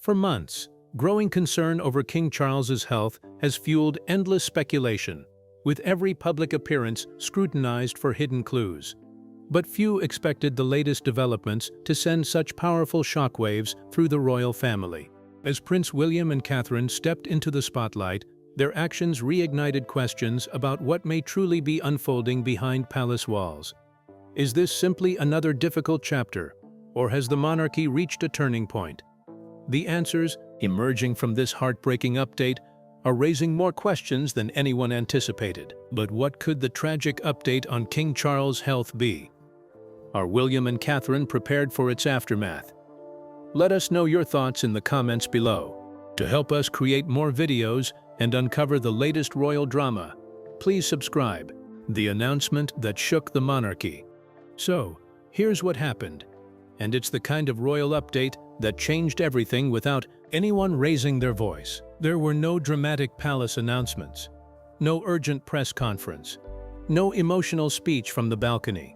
For months, growing concern over King Charles's health has fueled endless speculation, with every public appearance scrutinized for hidden clues. But few expected the latest developments to send such powerful shockwaves through the royal family. As Prince William and Catherine stepped into the spotlight, their actions reignited questions about what may truly be unfolding behind palace walls. Is this simply another difficult chapter, or has the monarchy reached a turning point? The answers, emerging from this heartbreaking update, are raising more questions than anyone anticipated. But what could the tragic update on King Charles' health be? Are William and Catherine prepared for its aftermath? Let us know your thoughts in the comments below. To help us create more videos and uncover the latest royal drama, please subscribe. The announcement that shook the monarchy. So, here's what happened. And it's the kind of royal update that changed everything without anyone raising their voice. There were no dramatic palace announcements, no urgent press conference, no emotional speech from the balcony.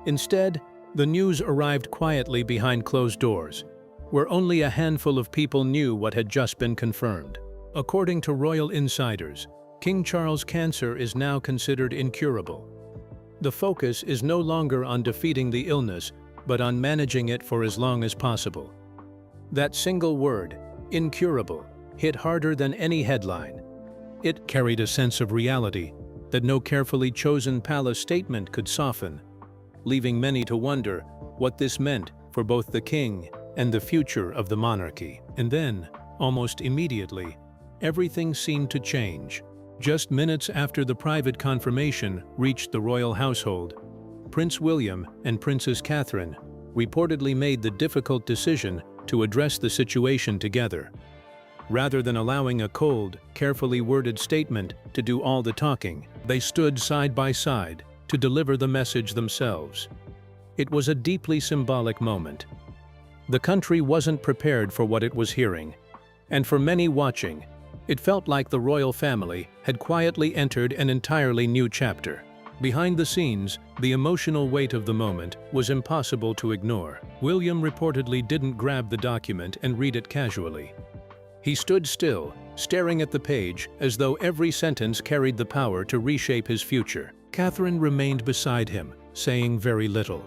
Instead, the news arrived quietly behind closed doors, where only a handful of people knew what had just been confirmed. According to royal insiders, King Charles' cancer is now considered incurable. The focus is no longer on defeating the illness, but on managing it for as long as possible. That single word, incurable, hit harder than any headline. It carried a sense of reality that no carefully chosen palace statement could soften, leaving many to wonder what this meant for both the king and the future of the monarchy. And then, almost immediately, everything seemed to change. Just minutes after the private confirmation reached the royal household, Prince William and Princess Catherine reportedly made the difficult decision to address the situation together. Rather than allowing a cold, carefully worded statement to do all the talking, they stood side by side to deliver the message themselves. It was a deeply symbolic moment. The country wasn't prepared for what it was hearing, and for many watching, it felt like the royal family had quietly entered an entirely new chapter. Behind the scenes, the emotional weight of the moment was impossible to ignore. William reportedly didn't grab the document and read it casually. He stood still, staring at the page as though every sentence carried the power to reshape his future. Catherine remained beside him, saying very little.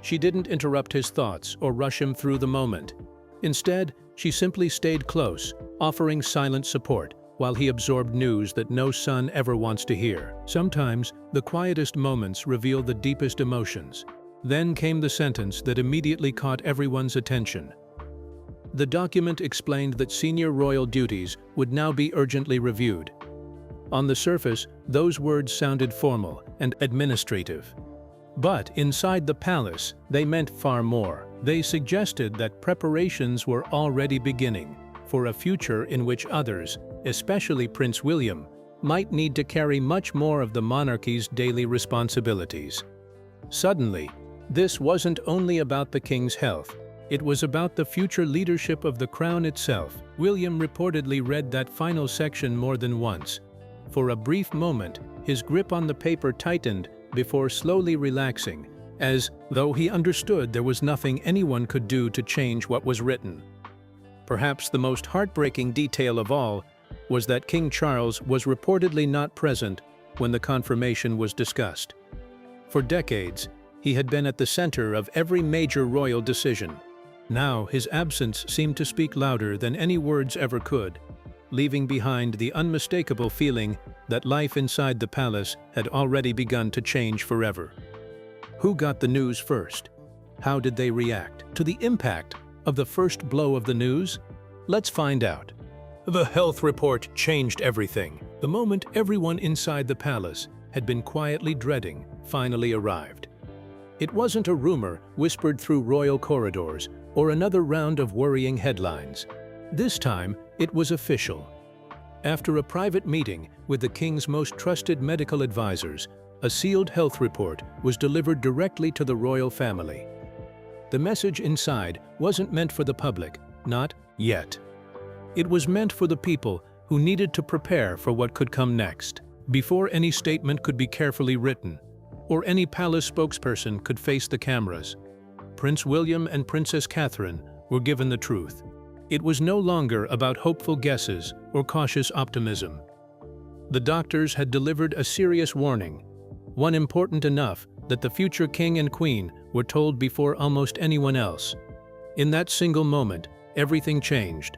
She didn't interrupt his thoughts or rush him through the moment. Instead, she simply stayed close, offering silent support while he absorbed news that no son ever wants to hear. Sometimes, the quietest moments reveal the deepest emotions. Then came the sentence that immediately caught everyone's attention. The document explained that senior royal duties would now be urgently reviewed. On the surface, those words sounded formal and administrative. But inside the palace, they meant far more. They suggested that preparations were already beginning for a future in which others, especially Prince William, might need to carry much more of the monarchy's daily responsibilities. Suddenly, this wasn't only about the king's health. It was about the future leadership of the crown itself. William reportedly read that final section more than once. For a brief moment, his grip on the paper tightened before slowly relaxing, as though he understood there was nothing anyone could do to change what was written. Perhaps the most heartbreaking detail of all was that King Charles was reportedly not present when the confirmation was discussed. For decades, he had been at the center of every major royal decision. Now his absence seemed to speak louder than any words ever could, leaving behind the unmistakable feeling that life inside the palace had already begun to change forever. Who got the news first? How did they react to the impact of the first blow of the news? Let's find out. The health report changed everything. The moment everyone inside the palace had been quietly dreading finally arrived. It wasn't a rumor whispered through royal corridors or another round of worrying headlines. This time, it was official. After a private meeting with the king's most trusted medical advisors, a sealed health report was delivered directly to the royal family. The message inside wasn't meant for the public, not yet. It was meant for the people who needed to prepare for what could come next. Before any statement could be carefully written, or any palace spokesperson could face the cameras, Prince William and Princess Catherine were given the truth. It was no longer about hopeful guesses or cautious optimism. The doctors had delivered a serious warning, one important enough that the future king and queen were told before almost anyone else. In that single moment, everything changed.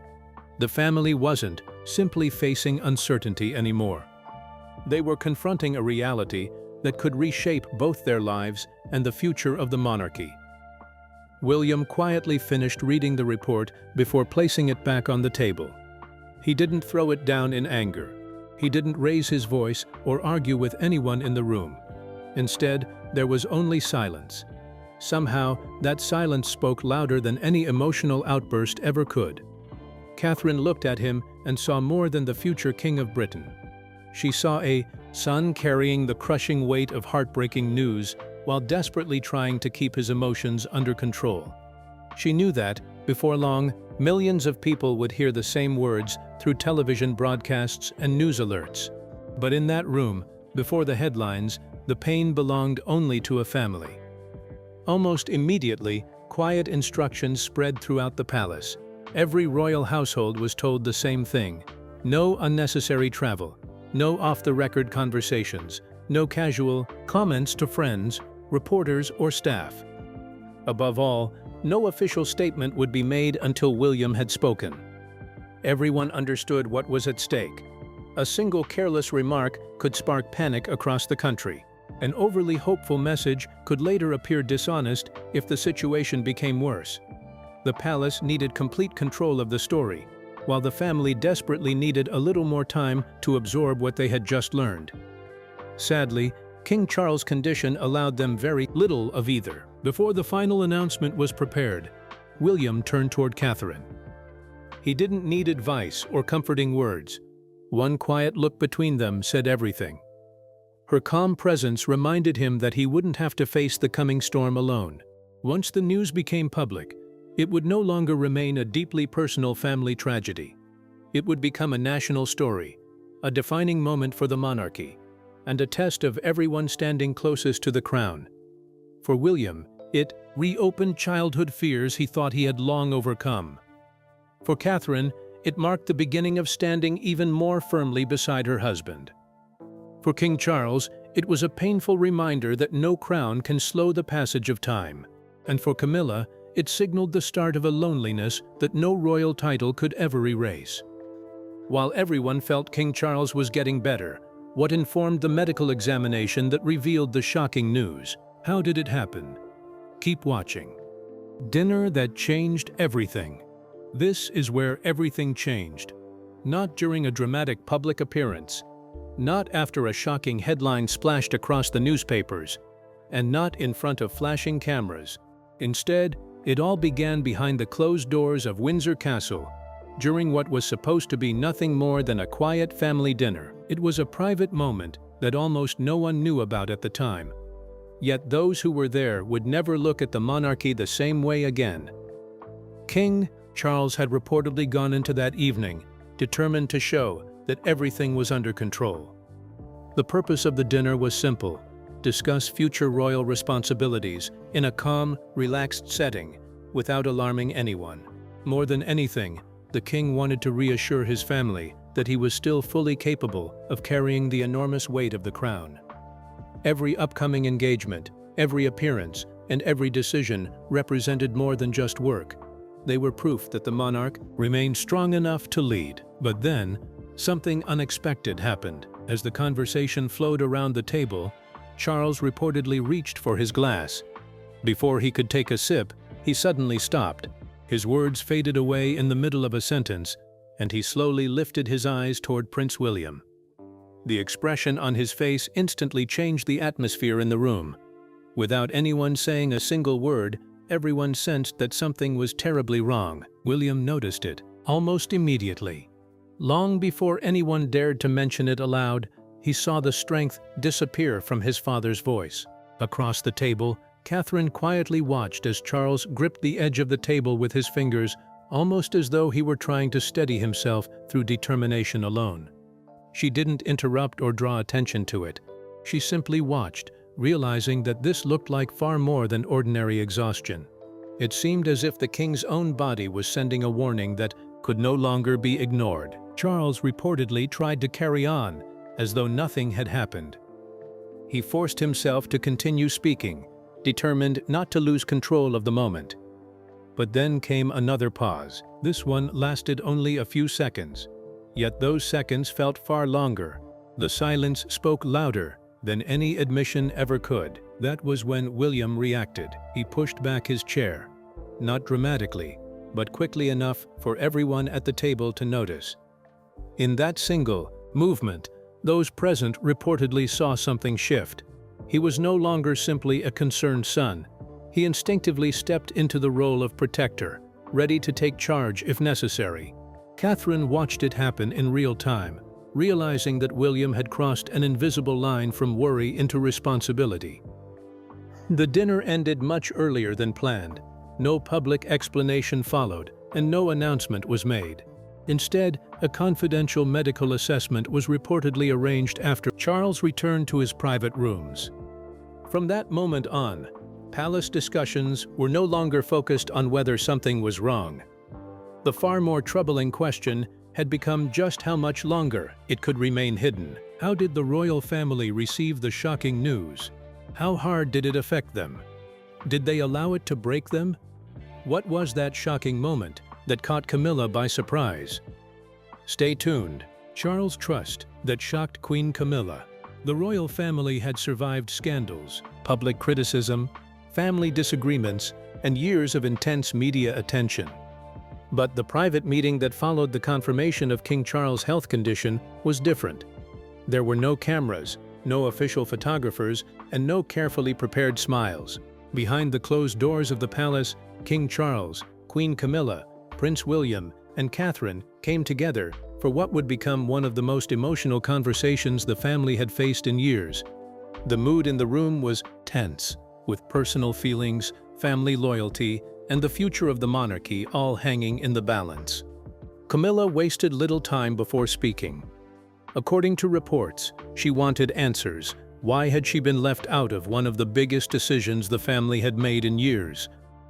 The family wasn't simply facing uncertainty anymore. They were confronting a reality that could reshape both their lives and the future of the monarchy. William quietly finished reading the report before placing it back on the table. He didn't throw it down in anger. He didn't raise his voice or argue with anyone in the room. Instead, there was only silence. Somehow, that silence spoke louder than any emotional outburst ever could. Catherine looked at him and saw more than the future King of Britain. She saw a son carrying the crushing weight of heartbreaking news while desperately trying to keep his emotions under control. She knew that, before long, millions of people would hear the same words through television broadcasts and news alerts. But in that room, before the headlines, the pain belonged only to a family. Almost immediately, quiet instructions spread throughout the palace. Every royal household was told the same thing: no unnecessary travel, no off-the-record conversations, no casual comments to friends, reporters, or staff. Above all, no official statement would be made until William had spoken. Everyone understood what was at stake. A single careless remark could spark panic across the country. An overly hopeful message could later appear dishonest if the situation became worse. The palace needed complete control of the story, while the family desperately needed a little more time to absorb what they had just learned. Sadly, King Charles' condition allowed them very little of either. Before the final announcement was prepared, William turned toward Catherine. He didn't need advice or comforting words. One quiet look between them said everything. Her calm presence reminded him that he wouldn't have to face the coming storm alone. Once the news became public, it would no longer remain a deeply personal family tragedy. It would become a national story, a defining moment for the monarchy, and a test of everyone standing closest to the crown. For William, it reopened childhood fears he thought he had long overcome. For Catherine, it marked the beginning of standing even more firmly beside her husband. For King Charles, it was a painful reminder that no crown can slow the passage of time. And for Camilla, it signaled the start of a loneliness that no royal title could ever erase. While everyone felt King Charles was getting better, what informed the medical examination that revealed the shocking news? How did it happen? Keep watching. Dinner that changed everything. This is where everything changed. Not during a dramatic public appearance, not after a shocking headline splashed across the newspapers, and not in front of flashing cameras. Instead, it all began behind the closed doors of Windsor Castle, during what was supposed to be nothing more than a quiet family dinner. It was a private moment that almost no one knew about at the time. Yet those who were there would never look at the monarchy the same way again. King Charles had reportedly gone into that evening, determined to show that everything was under control. The purpose of the dinner was simple: discuss future royal responsibilities in a calm, relaxed setting, without alarming anyone. More than anything, the king wanted to reassure his family that he was still fully capable of carrying the enormous weight of the crown. Every upcoming engagement, every appearance, and every decision represented more than just work. They were proof that the monarch remained strong enough to lead. But then, something unexpected happened. As the conversation flowed around the table, Charles reportedly reached for his glass. Before he could take a sip, he suddenly stopped. His words faded away in the middle of a sentence, and he slowly lifted his eyes toward Prince William. The expression on his face instantly changed the atmosphere in the room. Without anyone saying a single word, everyone sensed that something was terribly wrong. William noticed it almost immediately. Long before anyone dared to mention it aloud, he saw the strength disappear from his father's voice. Across the table, Catherine quietly watched as Charles gripped the edge of the table with his fingers, almost as though he were trying to steady himself through determination alone. She didn't interrupt or draw attention to it. She simply watched, realizing that this looked like far more than ordinary exhaustion. It seemed as if the king's own body was sending a warning that could no longer be ignored. Charles reportedly tried to carry on, as though nothing had happened. He forced himself to continue speaking, determined not to lose control of the moment. But then came another pause. This one lasted only a few seconds. Yet those seconds felt far longer. The silence spoke louder than any admission ever could. That was when William reacted. He pushed back his chair, not dramatically, but quickly enough for everyone at the table to notice. In that single movement, those present reportedly saw something shift. He was no longer simply a concerned son. He instinctively stepped into the role of protector, ready to take charge if necessary. Catherine watched it happen in real time, realizing that William had crossed an invisible line from worry into responsibility. The dinner ended much earlier than planned. No public explanation followed, and no announcement was made. Instead, a confidential medical assessment was reportedly arranged after Charles returned to his private rooms. From that moment on, palace discussions were no longer focused on whether something was wrong. The far more troubling question had become just how much longer it could remain hidden. How did the royal family receive the shocking news? How hard did it affect them? Did they allow it to break them? What was that shocking moment that caught Camilla by surprise? Stay tuned. Charles' trust that shocked Queen Camilla. The royal family had survived scandals, public criticism, family disagreements, and years of intense media attention. But the private meeting that followed the confirmation of King Charles' health condition was different. There were no cameras, no official photographers, and no carefully prepared smiles. Behind the closed doors of the palace, King Charles, Queen Camilla, Prince William, and Catherine came together for what would become one of the most emotional conversations the family had faced in years. The mood in the room was tense, with personal feelings, family loyalty, and the future of the monarchy all hanging in the balance. Camilla wasted little time before speaking. According to reports, she wanted answers. Why had she been left out of one of the biggest decisions the family had made in years?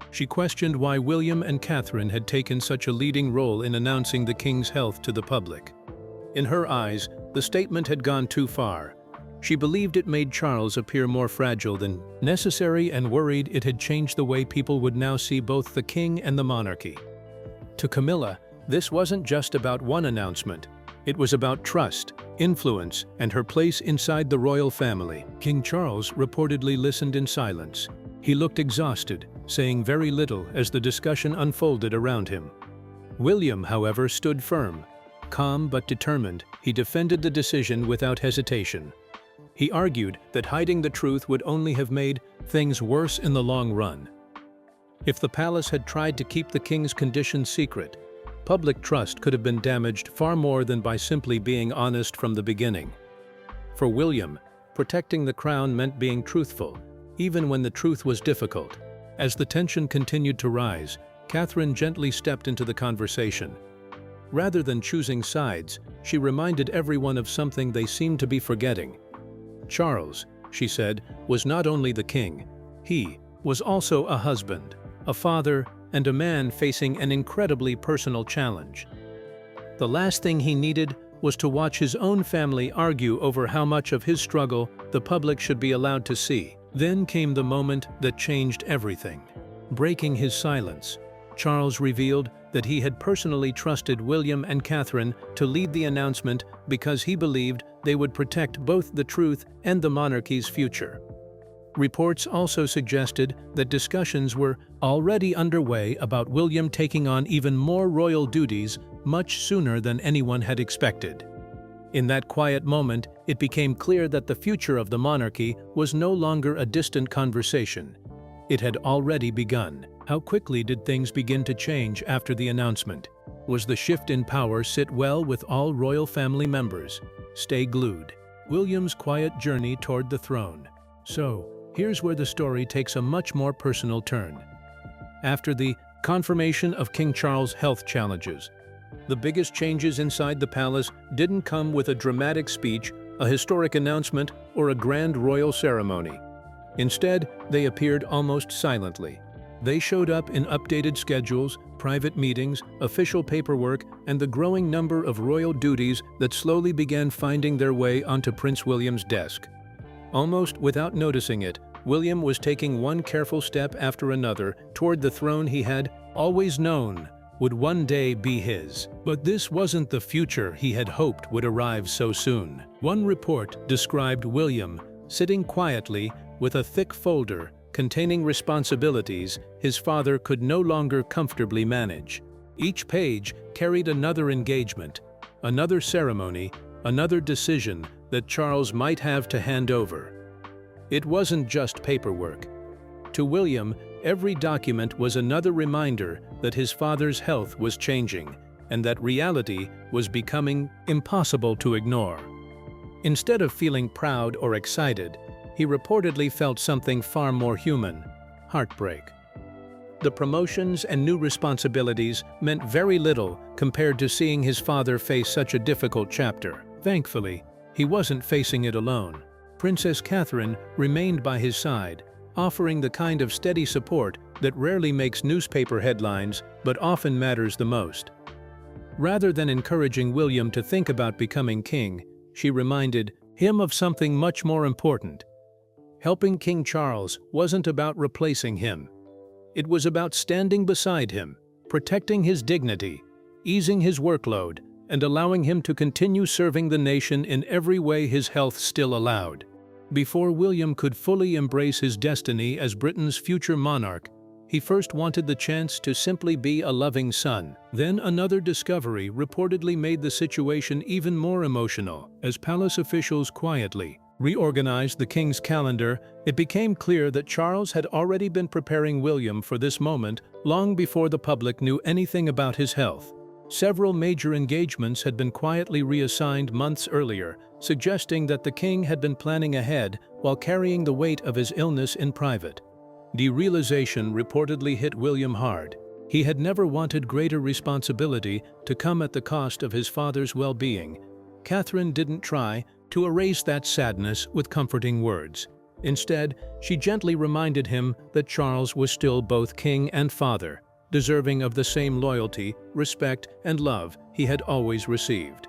She questioned why William and Catherine had taken such a leading role in announcing the king's health to the public. In her eyes, the statement had gone too far. She believed it made Charles appear more fragile than necessary and worried it had changed the way people would now see both the king and the monarchy. To Camilla, this wasn't just about one announcement. It was about trust, influence, and her place inside the royal family. King Charles reportedly listened in silence. He looked exhausted, saying very little as the discussion unfolded around him. William, however, stood firm. Calm but determined, he defended the decision without hesitation. He argued that hiding the truth would only have made things worse in the long run. If the palace had tried to keep the king's condition secret, public trust could have been damaged far more than by simply being honest from the beginning. For William, protecting the crown meant being truthful, even when the truth was difficult. As the tension continued to rise, Catherine gently stepped into the conversation. Rather than choosing sides, she reminded everyone of something they seemed to be forgetting. Charles, she said, was not only the king, he was also a husband, a father, and a man facing an incredibly personal challenge. The last thing he needed was to watch his own family argue over how much of his struggle the public should be allowed to see. Then came the moment that changed everything. Breaking his silence, Charles revealed that he had personally trusted William and Catherine to lead the announcement because he believed they would protect both the truth and the monarchy's future. Reports also suggested that discussions were already underway about William taking on even more royal duties much sooner than anyone had expected. In that quiet moment, it became clear that the future of the monarchy was no longer a distant conversation. It had already begun. How quickly did things begin to change after the announcement? Was the shift in power sit well with all royal family members? Stay glued. William's quiet journey toward the throne. So, here's where the story takes a much more personal turn. After the confirmation of King Charles' health challenges, the biggest changes inside the palace didn't come with a dramatic speech, a historic announcement, or a grand royal ceremony. Instead, they appeared almost silently. They showed up in updated schedules, private meetings, official paperwork, and the growing number of royal duties that slowly began finding their way onto Prince William's desk. Almost without noticing it, William was taking one careful step after another toward the throne he had always known would one day be his. But this wasn't the future he had hoped would arrive so soon. One report described William sitting quietly with a thick folder containing responsibilities his father could no longer comfortably manage. Each page carried another engagement, another ceremony, another decision that Charles might have to hand over. It wasn't just paperwork. To William, every document was another reminder that his father's health was changing and that reality was becoming impossible to ignore. Instead of feeling proud or excited, he reportedly felt something far more human: heartbreak. The promotions and new responsibilities meant very little compared to seeing his father face such a difficult chapter. Thankfully, he wasn't facing it alone. Princess Catherine remained by his side, offering the kind of steady support that rarely makes newspaper headlines but often matters the most. Rather than encouraging William to think about becoming king, she reminded him of something much more important. Helping King Charles wasn't about replacing him. It was about standing beside him, protecting his dignity, easing his workload, and allowing him to continue serving the nation in every way his health still allowed. Before William could fully embrace his destiny as Britain's future monarch, he first wanted the chance to simply be a loving son. Then another discovery reportedly made the situation even more emotional. As palace officials quietly reorganized the king's calendar, it became clear that Charles had already been preparing William for this moment long before the public knew anything about his health. Several major engagements had been quietly reassigned months earlier, suggesting that the king had been planning ahead while carrying the weight of his illness in private. Derealization reportedly hit William hard. He had never wanted greater responsibility to come at the cost of his father's well-being. Catherine didn't try to erase that sadness with comforting words. Instead, she gently reminded him that Charles was still both king and father, deserving of the same loyalty, respect, and love he had always received.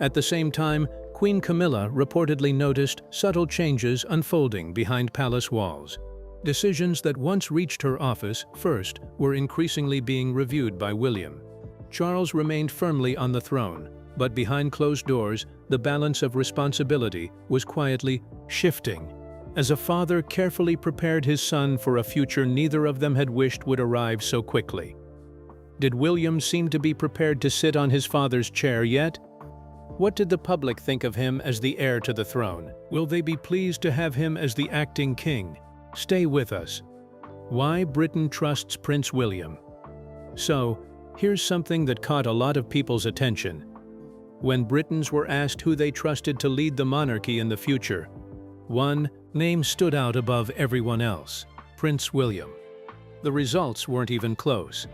At the same time, Queen Camilla reportedly noticed subtle changes unfolding behind palace walls. Decisions that once reached her office first were increasingly being reviewed by William. Charles remained firmly on the throne, but behind closed doors, the balance of responsibility was quietly shifting, as a father carefully prepared his son for a future neither of them had wished would arrive so quickly. Did William seem to be prepared to sit on his father's chair yet? What did the public think of him as the heir to the throne? Will they be pleased to have him as the acting king? Stay with us. Why Britain trusts Prince William. So, here's something that caught a lot of people's attention. When Britons were asked who they trusted to lead the monarchy in the future, one name stood out above everyone else: Prince William. The results weren't even close.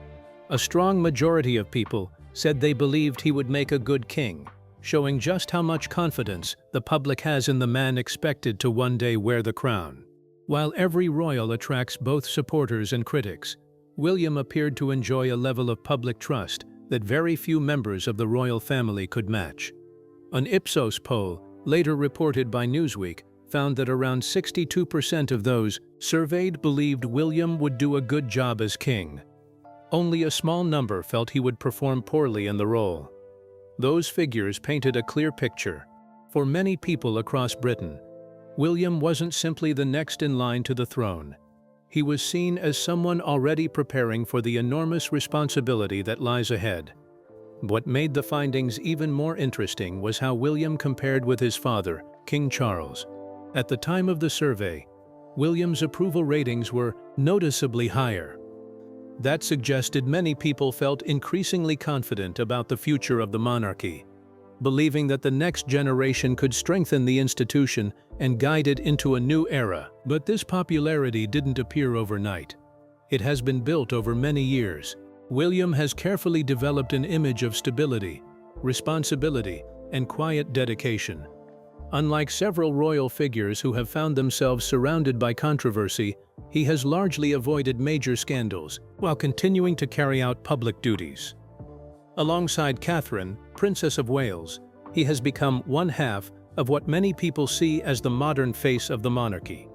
A strong majority of people said they believed he would make a good king, showing just how much confidence the public has in the man expected to one day wear the crown. While every royal attracts both supporters and critics, William appeared to enjoy a level of public trust that very few members of the royal family could match. An Ipsos poll, later reported by Newsweek, found that around 62% of those surveyed believed William would do a good job as king. Only a small number felt he would perform poorly in the role. Those figures painted a clear picture. For many people across Britain, William wasn't simply the next in line to the throne. He was seen as someone already preparing for the enormous responsibility that lies ahead. What made the findings even more interesting was how William compared with his father, King Charles. At the time of the survey, William's approval ratings were noticeably higher. That suggested many people felt increasingly confident about the future of the monarchy, believing that the next generation could strengthen the institution and guide it into a new era. But this popularity didn't appear overnight. It has been built over many years. William has carefully developed an image of stability, responsibility, and quiet dedication. Unlike several royal figures who have found themselves surrounded by controversy, he has largely avoided major scandals while continuing to carry out public duties. Alongside Catherine, Princess of Wales, he has become one half of what many people see as the modern face of the monarchy.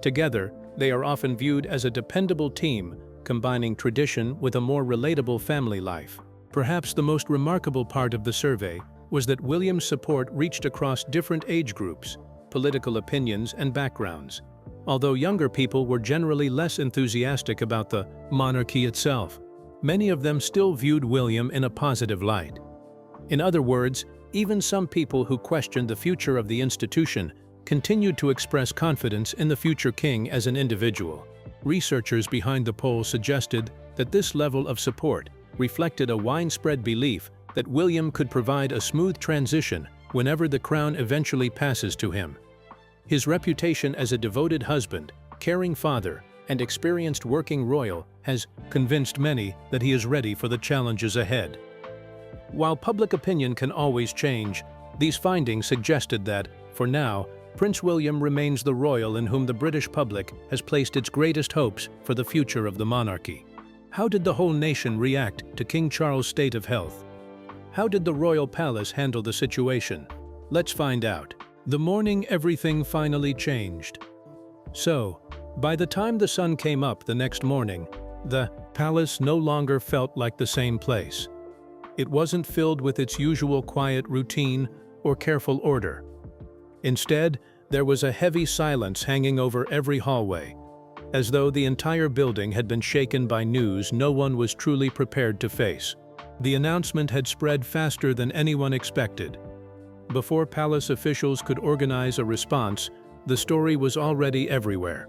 Together, they are often viewed as a dependable team, combining tradition with a more relatable family life. Perhaps the most remarkable part of the survey was that William's support reached across different age groups, political opinions, and backgrounds, although younger people were generally less enthusiastic about the monarchy itself. Many of them still viewed William in a positive light. In other words, even some people who questioned the future of the institution continued to express confidence in the future king as an individual. Researchers behind the poll suggested that this level of support reflected a widespread belief that William could provide a smooth transition whenever the crown eventually passes to him. His reputation as a devoted husband, caring father, and experienced working royal has convinced many that he is ready for the challenges ahead. While public opinion can always change, these findings suggested that, for now, Prince William remains the royal in whom the British public has placed its greatest hopes for the future of the monarchy. How did the whole nation react to King Charles' state of health? How did the royal palace handle the situation? Let's find out. The morning everything finally changed. So, by the time the sun came up the next morning, the palace no longer felt like the same place. It wasn't filled with its usual quiet routine or careful order. Instead, there was a heavy silence hanging over every hallway, as though the entire building had been shaken by news no one was truly prepared to face. The announcement had spread faster than anyone expected. Before palace officials could organize a response, the story was already everywhere.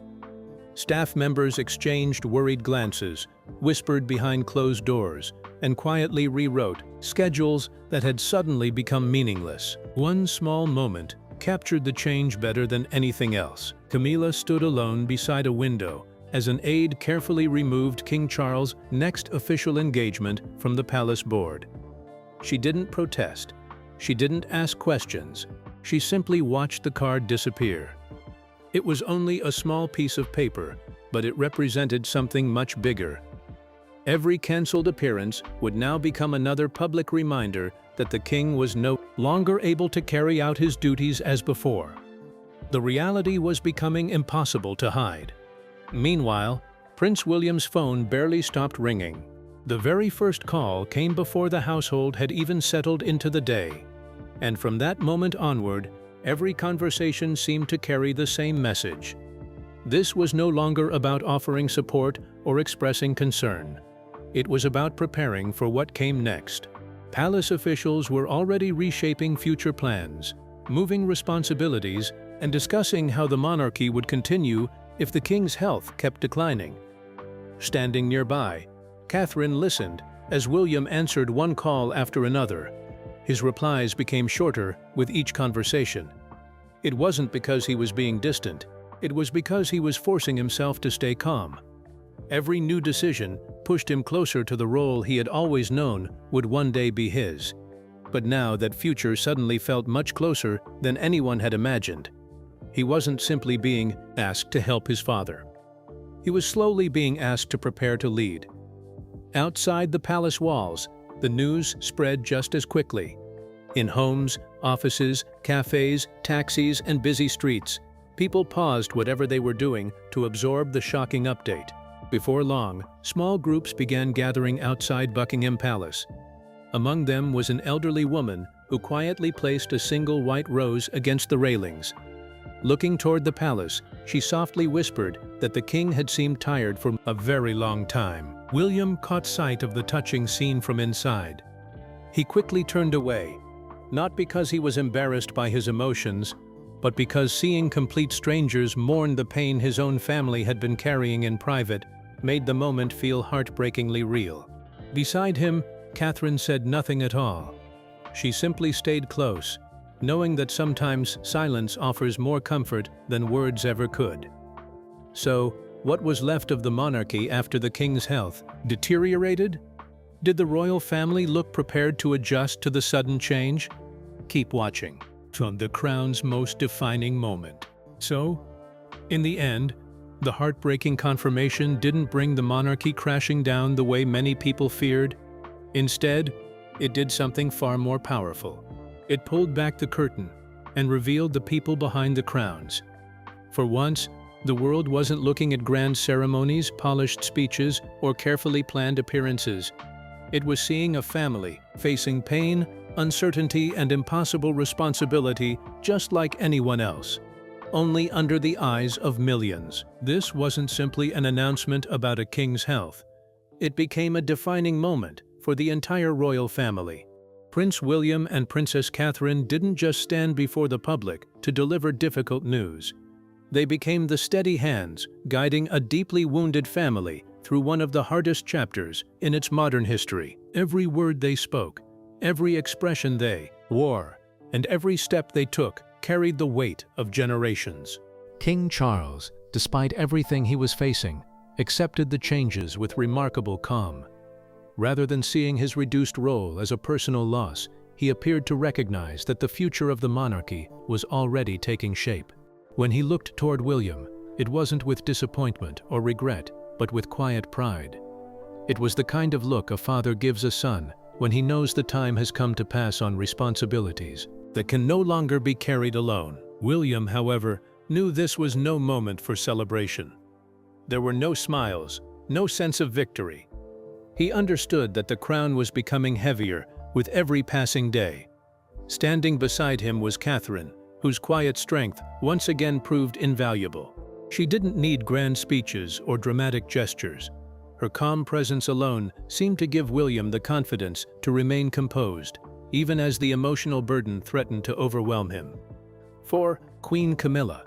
Staff members exchanged worried glances, whispered behind closed doors, and quietly rewrote schedules that had suddenly become meaningless. One small moment captured the change better than anything else. Camilla stood alone beside a window as an aide carefully removed King Charles' next official engagement from the palace board. She didn't protest. She didn't ask questions. She simply watched the card disappear. It was only a small piece of paper, but it represented something much bigger. Every cancelled appearance would now become another public reminder that the king was no longer able to carry out his duties as before. The reality was becoming impossible to hide. Meanwhile, Prince William's phone barely stopped ringing. The very first call came before the household had even settled into the day. And from that moment onward, every conversation seemed to carry the same message. This was no longer about offering support or expressing concern. It was about preparing for what came next. Palace officials were already reshaping future plans, moving responsibilities, and discussing how the monarchy would continue if the king's health kept declining. Standing nearby, Catherine listened as William answered one call after another. His replies became shorter with each conversation. It wasn't because he was being distant. It was because he was forcing himself to stay calm. Every new decision pushed him closer to the role he had always known would one day be his. But now that future suddenly felt much closer than anyone had imagined. He wasn't simply being asked to help his father. He was slowly being asked to prepare to lead. Outside the palace walls, the news spread just as quickly. In homes, offices, cafes, taxis, and busy streets, people paused whatever they were doing to absorb the shocking update. Before long, small groups began gathering outside Buckingham Palace. Among them was an elderly woman who quietly placed a single white rose against the railings. Looking toward the palace, she softly whispered that the king had seemed tired for a very long time. William caught sight of the touching scene from inside. He quickly turned away, not because he was embarrassed by his emotions, but because seeing complete strangers mourn the pain his own family had been carrying in private made the moment feel heartbreakingly real. Beside him, Catherine said nothing at all. She simply stayed close, knowing that sometimes silence offers more comfort than words ever could. So, what was left of the monarchy after the king's health deteriorated? Did the royal family look prepared to adjust to the sudden change? Keep watching. from the crown's most defining moment. So, in the end, the heartbreaking confirmation didn't bring the monarchy crashing down the way many people feared. Instead, it did something far more powerful. It pulled back the curtain and revealed the people behind the crowns. For once, the world wasn't looking at grand ceremonies, polished speeches, or carefully planned appearances. It was seeing a family facing pain, uncertainty, and impossible responsibility just like anyone else, only under the eyes of millions. This wasn't simply an announcement about a king's health. It became a defining moment for the entire royal family. Prince William and Princess Catherine didn't just stand before the public to deliver difficult news. They became the steady hands guiding a deeply wounded family through one of the hardest chapters in its modern history. Every word they spoke, every expression they wore, and every step they took carried the weight of generations. King Charles, despite everything he was facing, accepted the changes with remarkable calm. Rather than seeing his reduced role as a personal loss, he appeared to recognize that the future of the monarchy was already taking shape. When he looked toward William, it wasn't with disappointment or regret, but with quiet pride. It was the kind of look a father gives a son when he knows the time has come to pass on responsibilities that can no longer be carried alone. William, however, knew this was no moment for celebration. There were no smiles, no sense of victory. He understood that the crown was becoming heavier with every passing day. Standing beside him was Catherine, whose quiet strength once again proved invaluable. She didn't need grand speeches or dramatic gestures. Her calm presence alone seemed to give William the confidence to remain composed, even as the emotional burden threatened to overwhelm him. For Queen Camilla,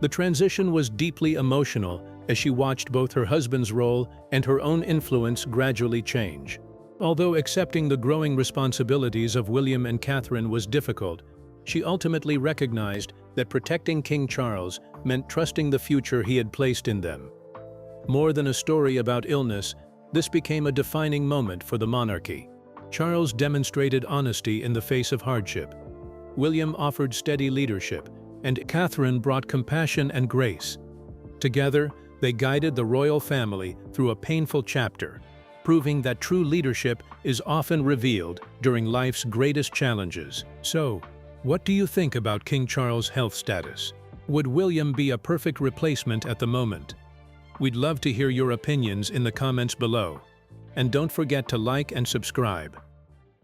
the transition was deeply emotional as she watched both her husband's role and her own influence gradually change. Although accepting the growing responsibilities of William and Catherine was difficult, she ultimately recognized that protecting King Charles meant trusting the future he had placed in them. More than a story about illness, this became a defining moment for the monarchy. Charles demonstrated honesty in the face of hardship. William offered steady leadership, and Catherine brought compassion and grace. Together, they guided the royal family through a painful chapter, proving that true leadership is often revealed during life's greatest challenges. So, what do you think about King Charles' health status? Would William be a perfect replacement at the moment? We'd love to hear your opinions in the comments below. And don't forget to like and subscribe.